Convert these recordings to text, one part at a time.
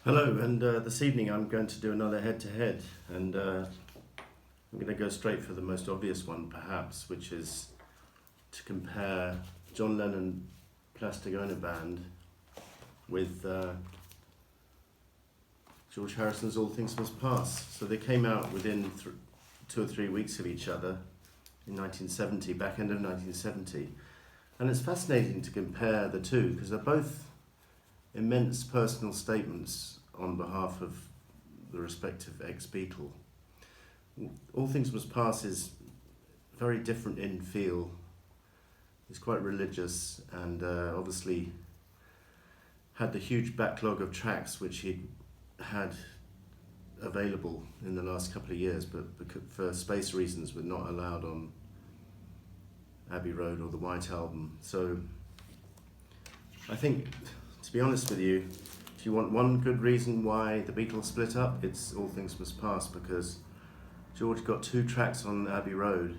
Hello, and this evening I'm going to do another head-to-head, and I'm going to go straight for the most obvious one, perhaps, which is to compare John Lennon Plastic Ono Band with George Harrison's All Things Must Pass. So they came out within 2 or 3 weeks of each other in 1970, back end of 1970, and it's fascinating to compare the two because they're both immense personal statements on behalf of the respective ex-Beatle. All Things Must Pass is very different in feel. He's quite religious and obviously had the huge backlog of tracks which he'd had available in the last couple of years, but for space reasons were not allowed on Abbey Road or the White Album. So I think, to be honest with you, if you want one good reason why the Beatles split up, it's All Things Must Pass, because George got 2 tracks on Abbey Road,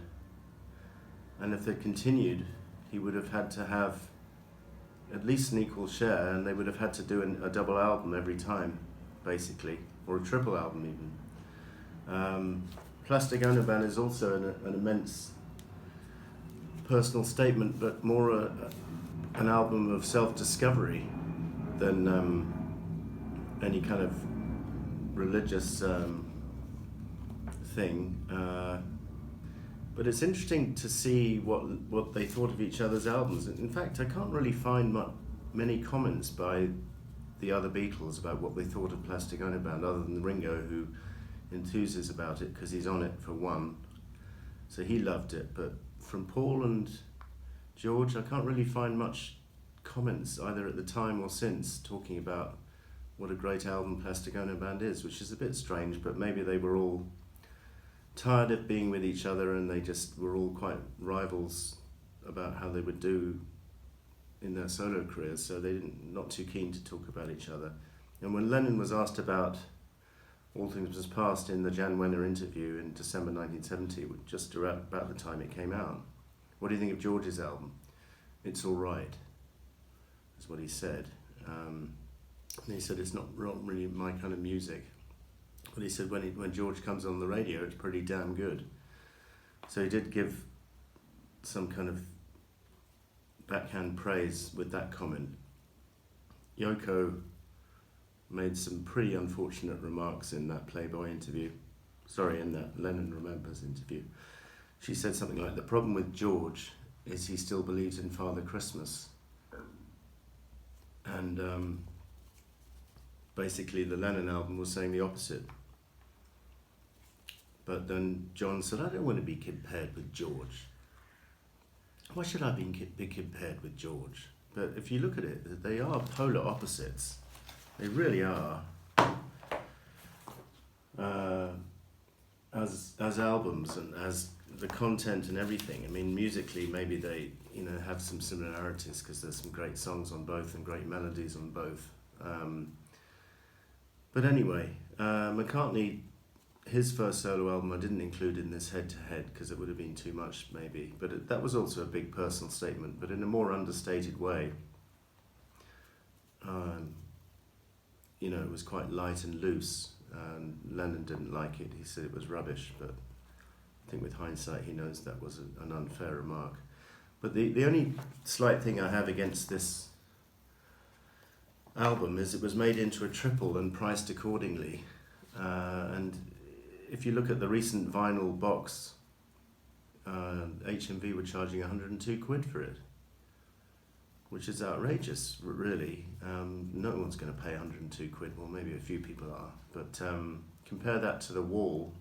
and if they continued, he would have had to have at least an equal share, and they would have had to do a double album every time, basically, or a triple album even. Plastic Ono Band is also an immense personal statement, but more an album of self-discovery than any kind of religious thing. But it's interesting to see what they thought of each other's albums. In fact, I can't really find many comments by the other Beatles about what they thought of Plastic Ono Band, other than Ringo, who enthuses about it because he's on it for one. So he loved it. But from Paul and George, I can't really find much comments either at the time or since talking about what a great album Plastic Ono Band is, which is a bit strange, but maybe they were all tired of being with each other and they just were all quite rivals about how they would do in their solo careers, so they not too keen to talk about each other. And when Lennon was asked about All Things Must Pass in the Jan Wenner interview in December 1970, just about the time it came out, what do you think of George's album? It's all right, is what he said. And he said it's not really my kind of music. But he said when George comes on the radio, it's pretty damn good. So he did give some kind of backhand praise with that comment. Yoko made some pretty unfortunate remarks in that Playboy interview. In that Lennon Remembers interview. She said something like, the problem with George is he still believes in Father Christmas. And basically the Lennon album was saying the opposite. But then John said, I don't want to be compared with George. Why should I be compared with George? But if you look at it, they are polar opposites. They really are. As albums and as the content and everything. I mean, musically, maybe they have some similarities because there's some great songs on both and great melodies on both. But anyway, McCartney, his first solo album I didn't include in this head-to-head because it would have been too much maybe, but that was also a big personal statement, but in a more understated way. It was quite light and loose, and Lennon didn't like it. He said it was rubbish, but I think with hindsight he knows that was an unfair remark. But the only slight thing I have against this album is it was made into a triple and priced accordingly, and if you look at the recent vinyl box, HMV were charging 102 quid for it, which is outrageous, really. No one's going to pay 102 quid, well maybe a few people are, but compare that to The Wall,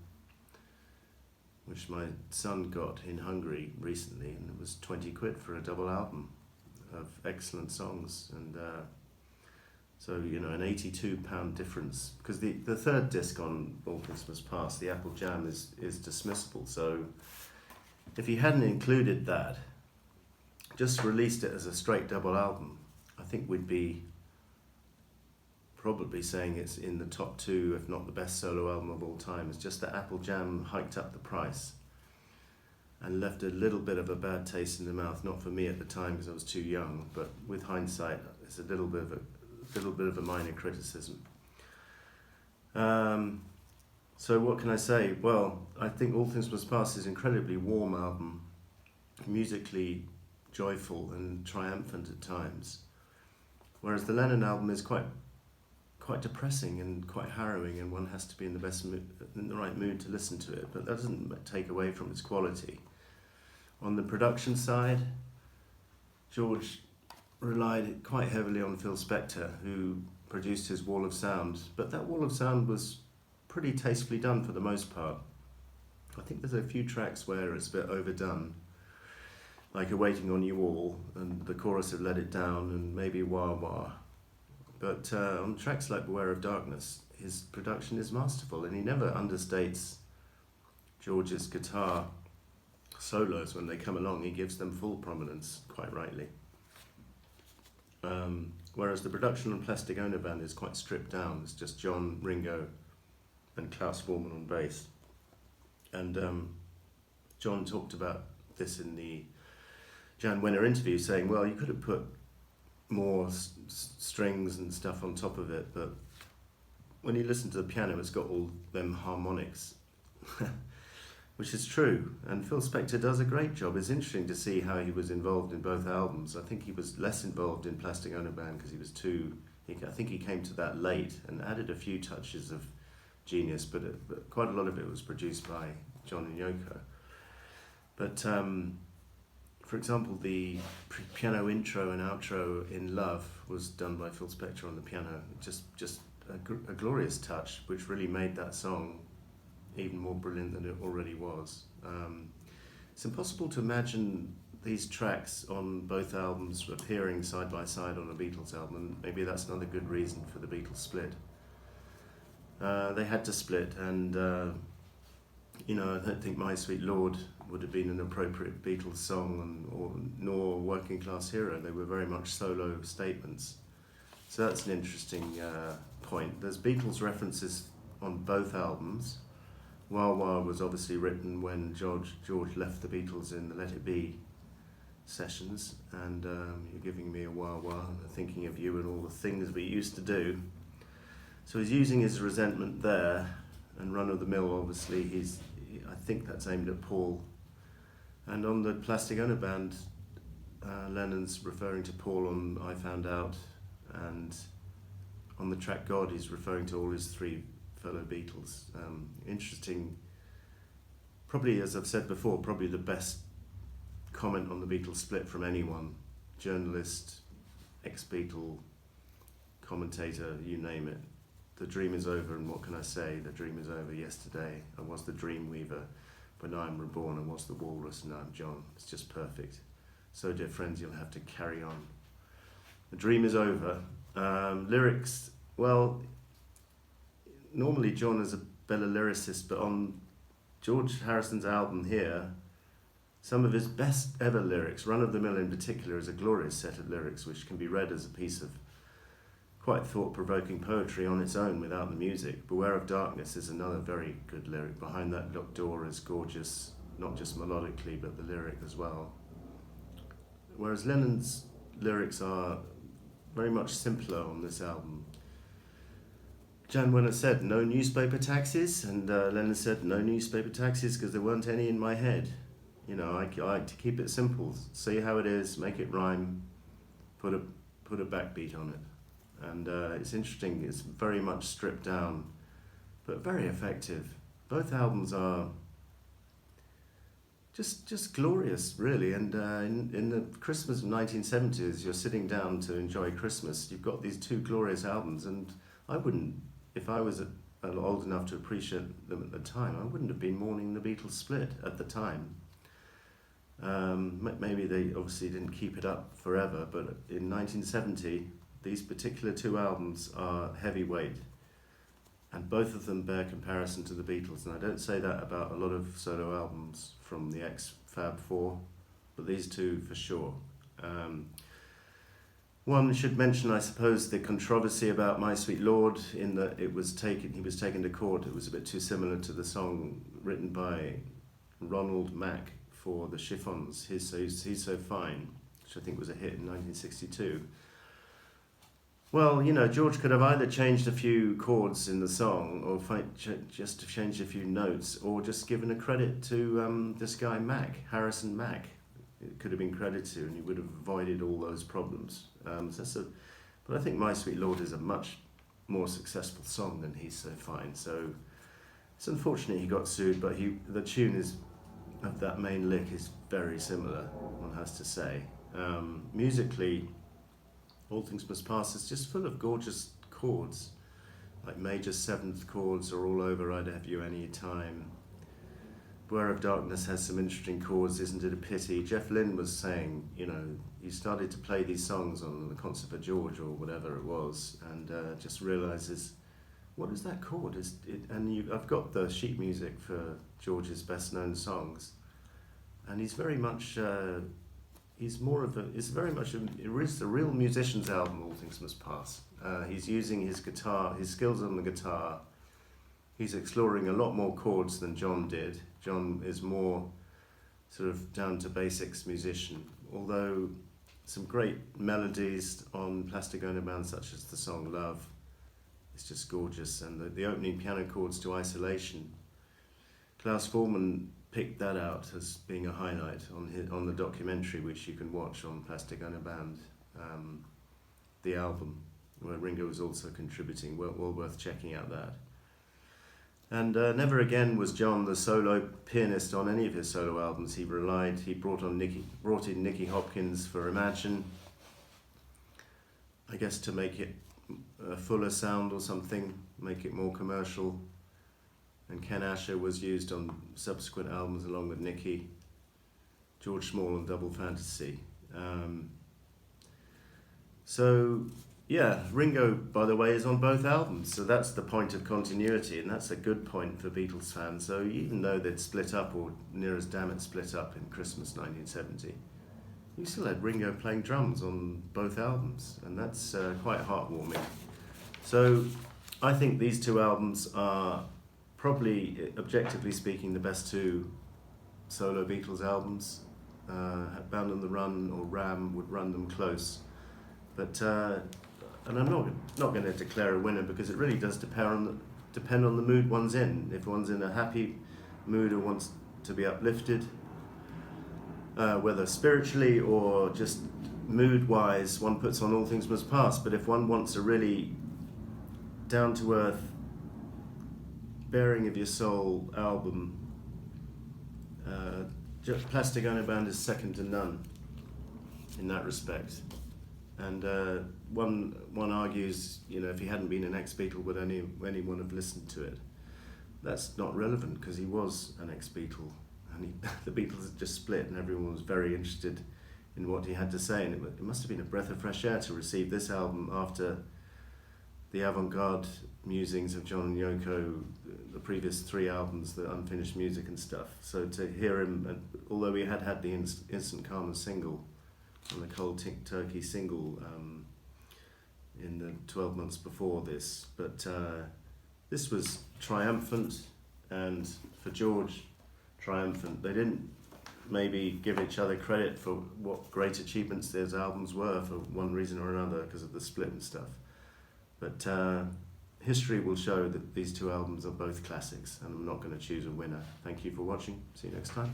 which my son got in Hungary recently, and it was 20 quid for a double album of excellent songs, and so, an £82 difference, because the third disc on All Things Must Pass, the Apple Jam, is dismissible. So if he hadn't included that, just released it as a straight double album, I think we'd be probably saying it's in the top 2, if not the best solo album of all time. It's just that Apple Jam hiked up the price and left a little bit of a bad taste in the mouth, not for me at the time because I was too young, but with hindsight, it's a little bit of a minor criticism. So what can I say? Well, I think All Things Must Pass is an incredibly warm album, musically joyful and triumphant at times, whereas the Lennon album is quite depressing and quite harrowing, and one has to be in the right mood to listen to it. But that doesn't take away from its quality. On the production side, George relied quite heavily on Phil Spector, who produced his Wall of Sound, but that Wall of Sound was pretty tastefully done for the most part. I think there's a few tracks where it's a bit overdone, like a Waiting on You All, and the chorus of Let It Down, and maybe Wah Wah. But on tracks like Beware of Darkness, his production is masterful, and he never understates George's guitar solos when they come along. He gives them full prominence, quite rightly. Whereas the production on Plastic Ono Band is quite stripped down. It's just John, Ringo, and Klaus Voormann on bass. And John talked about this in the Jan Wenner interview, saying, well, you could have put more strings and stuff on top of it, but when you listen to the piano, it's got all them harmonics, which is true. And Phil Spector does a great job. It's interesting to see how he was involved in both albums. I think he was less involved in Plastic Ono Band because he was I think he came to that late and added a few touches of genius, but quite a lot of it was produced by John and Yoko. But for example, the piano intro and outro in Love was done by Phil Spector on the piano. Just a glorious touch, which really made that song even more brilliant than it already was. It's impossible to imagine these tracks on both albums appearing side by side on a Beatles album, and maybe that's another good reason for the Beatles split. They had to split, and I don't think My Sweet Lord would have been an appropriate Beatles song, nor Working Class Hero. They were very much solo statements. So that's an interesting point. There's Beatles references on both albums. Wah Wah was obviously written when George left the Beatles in the Let It Be sessions, and You're Giving Me a Wah Wah, Thinking of You and All the Things We Used to Do. So he's using his resentment there, and Run of the Mill, obviously, I think that's aimed at Paul. And on the Plastic Ono Band, Lennon's referring to Paul on I Found Out, and on the track God, he's referring to all his three fellow Beatles. Interesting, probably, as I've said before, probably the best comment on the Beatles split from anyone, journalist, ex-Beatle, commentator, you name it. The dream is over, and what can I say? The dream is over. Yesterday I was the dream weaver, but now I'm reborn, and was the walrus, and now I'm John. It's just perfect. So dear friends, you'll have to carry on. The dream is over. Lyrics, well, normally John is a better lyricist, but on George Harrison's album here, some of his best ever lyrics, Run of the Mill in particular, is a glorious set of lyrics which can be read as a piece of quite thought-provoking poetry on its own without the music. Beware of Darkness is another very good lyric. Behind that locked door is gorgeous, not just melodically, but the lyric as well. Whereas Lennon's lyrics are very much simpler on this album. Jan Wenner said, no newspaper taxis, and Lennon said, no newspaper taxis because there weren't any in my head. I like to keep it simple, say how it is, make it rhyme, put a backbeat on it. And it's interesting, it's very much stripped down, but very effective. Both albums are just glorious, really. And in the Christmas of 1970s, you're sitting down to enjoy Christmas, you've got these two glorious albums, and I wouldn't, if I was old enough to appreciate them at the time, I wouldn't have been mourning the Beatles split at the time. Maybe they obviously didn't keep it up forever, but in 1970, these particular two albums are heavyweight, and both of them bear comparison to the Beatles, and I don't say that about a lot of solo albums from the ex-Fab Four, but these two for sure. One should mention, I suppose, the controversy about My Sweet Lord, in that he was taken to court. It was a bit too similar to the song written by Ronald Mack for the Chiffons, He's So Fine, which I think was a hit in 1962. Well, George could have either changed a few chords in the song, or just changed a few notes, or just given a credit to this guy Harrison Mack. It could have been credited to, and he would have avoided all those problems. But I think My Sweet Lord is a much more successful song than He's So Fine. So it's unfortunate he got sued, but the tune of that main lick is very similar, one has to say. Musically, All Things Must Pass is just full of gorgeous chords, like major seventh chords are all over I'd Have You Any Time. Beware of Darkness has some interesting chords, Isn't It a Pity? Jeff Lynne was saying, he started to play these songs on the Concert for George or whatever it was, and just realises, what is that chord? I've got the sheet music for George's best known songs, and he's very much, it's a real musician's album, All Things Must Pass. He's using his skills on the guitar. He's exploring a lot more chords than John did. John is more sort of down to basics musician, although some great melodies on Plastic Ono Band, such as the song Love, is just gorgeous, and the opening piano chords to Isolation. Klaus Voormann picked that out as being a highlight on the documentary, which you can watch on Plastic Ono Band, the album, where Ringo was also contributing. Well worth checking out that. And never again was John the solo pianist on any of his solo albums. He brought in Nicky Hopkins for Imagine, I guess to make it a fuller sound or something, make it more commercial. And Ken Asher was used on subsequent albums along with Nicky. George Small on Double Fantasy. Ringo, by the way, is on both albums, so that's the point of continuity, and that's a good point for Beatles fans. So even though they'd split up, or near as damn it split up in Christmas 1970, you still had Ringo playing drums on both albums, and that's quite heartwarming. So I think these two albums are probably, objectively speaking, the best two solo Beatles albums. Bound on the Run or Ram would run them close, but and I'm not going to declare a winner, because it really does depend on the mood one's in. If one's in a happy mood or wants to be uplifted, whether spiritually or just mood-wise, one puts on All Things Must Pass. But if one wants a really down-to-earth, bearing of your soul album, Plastic Ono Band is second to none in that respect. And one argues, if he hadn't been an ex-Beatle, would anyone have listened to it? That's not relevant, because he was an ex-Beatle, and the Beatles had just split, and everyone was very interested in what he had to say. And it must have been a breath of fresh air to receive this album after the avant-garde musings of John and Yoko, the previous three albums, the unfinished music and stuff. So to hear him, although he had the Instant Karma single, and the Cold Turkey single in the 12 months before this, but this was triumphant, and for George, triumphant. They didn't maybe give each other credit for what great achievements those albums were for one reason or another, because of the split and stuff. But history will show that these two albums are both classics, and I'm not going to choose a winner. Thank you for watching. See you next time.